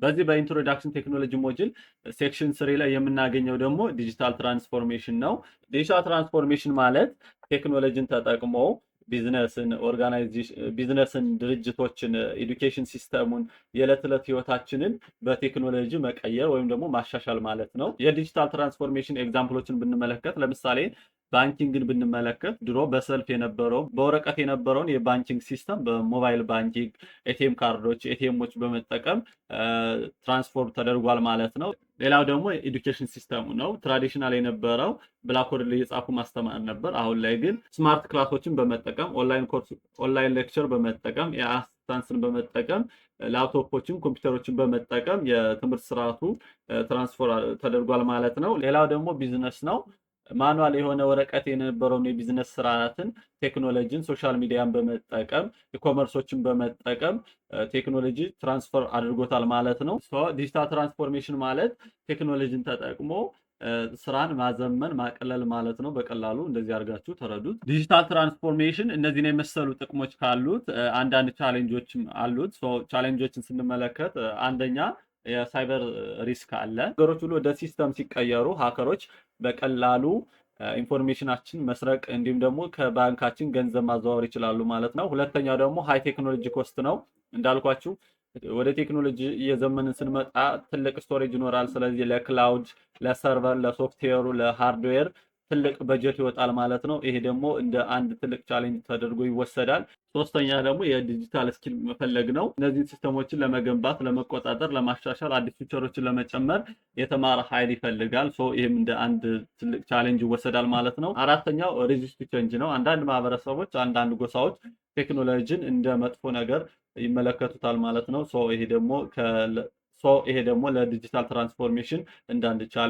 በዚህ በኢንትሮዳክሽን ቴክኖሎጂ ሞጁል ሴክሽን 3 ላይ የምናገኘው ደግሞ ዲጂታል ትራንስፎርሜሽን ነው። ዲጂታል ትራንስፎርሜሽን ማለት ቴክኖሎጂን ተጠቅሞ ቢዝነስን፣ ድርጅቶችን፣ ኤዱኬሽን ሲስተሙን፣ የዕለት ዕለት ህይወታችንን በቴክኖሎጂ መቀየር ወይም ደግሞ ማሻሻል ማለት ነው። የዲጂታል ትራንስፎርሜሽን ኤግዛምፕሎችን ብንመለከት ለምሳሌ ባንኪንግን ብንመለከት ድሮ በሰልፍ የነበረው በወረቀት የነበረውን የባንኪንግ ሲስተም በሞባይል ባንኪንግ ኤቲኤም ካርዶች ኤቲኤሞች በመጠቀም ትራንስፎርም ተደርጓል ማለት ነው። ሌላው ደግሞ ኤዱኬሽን ሲስተሙ ነው። ትራዲሽናል የነበረው ብላክቦርድ ላይ የጻፉ ማስተማር ነበር። አሁን ላይ ግን ስማርት ክላሶችን በመጠቀም ኦንላይን ሌክቸር በመጠቀም የአሲስታንስን በመጠቀም ላፕቶፖችን ኮምፒውተሮችን በመጠቀም የትምህርት ስርዓቱ ትራንስፎር ተደርጓል ማለት ነው። ሌላው ደግሞ ቢዝነስ ነው። ማኑዋል የሆነ ወረቀት የነበረውን የቢዝነስ ስርዓትን ቴክኖሎጂን ሶሻል ሚዲያን በመጠቀም ኢኮመርሶችን በመጠቀም ቴክኖሎጂ ትራንስፈር አድርጎታል ማለት ነው። ዲጂታል ትራንስፎርሜሽን ማለት ቴክኖሎጂን ተጠቅሞ ስራን ማዘመን ማቀለል ማለት ነው። በቀላሉ እንደዚህ አድርጋችሁ ተረዱት። ዲጂታል ትራንስፎርሜሽን እነዚህን የመሰሉ ጥቅሞች ካሉት አንዳንድ ቻሌንጆችም አሉት። ቻሌንጆችን ስንመለከት አንደኛ የሳይበር ሪስክ አለ። ነገሮች ሁሉ ወደ ሲስተም ሲቀየሩ ሃከሮች በቀላሉ ኢንፎርሜሽናችን መስረቅ እንዲሁም ደግሞ ከባንካችን ገንዘብ ማዘዋወር ይችላሉ ማለት ነው። ሁለተኛው ደግሞ ሃይ ቴክኖሎጂ ኮስት ነው። እንዳልኳችሁ ወደ ቴክኖሎጂ እየዘመንን ስንመጣ ትልቅ ስቶሬጅ ይኖራል። ስለዚህ ለክላውድ፣ ለሰርቨር፣ ለሶፍትዌሩ፣ ለሃርድዌር ትልቅ በጀት ይወጣል ማለት ነው። ይሄ ደግሞ እንደ አንድ ትልቅ ቻሌንጅ ተደርጎ ይወሰዳል። ሶስተኛ ደግሞ የዲጂታል ስኪል መፈለግ ነው። እነዚህ ሲስተሞችን ለመገንባት፣ ለመቆጣጠር፣ ለማሻሻል፣ አዲስ ፊቸሮችን ለመጨመር የተማረ ኃይል ይፈልጋል። ይህም እንደ አንድ ትልቅ ቻሌንጅ ይወሰዳል ማለት ነው። አራተኛው ሬዚስት ቼንጅ ነው። አንዳንድ ማህበረሰቦች፣ አንዳንድ ጎሳዎች ቴክኖሎጂን እንደ መጥፎ ነገር ይመለከቱታል ማለት ነው። ይሄ ደግሞ ለዲጂታል ትራንስፎርሜሽን እንደ አንድ ቻሌንጅ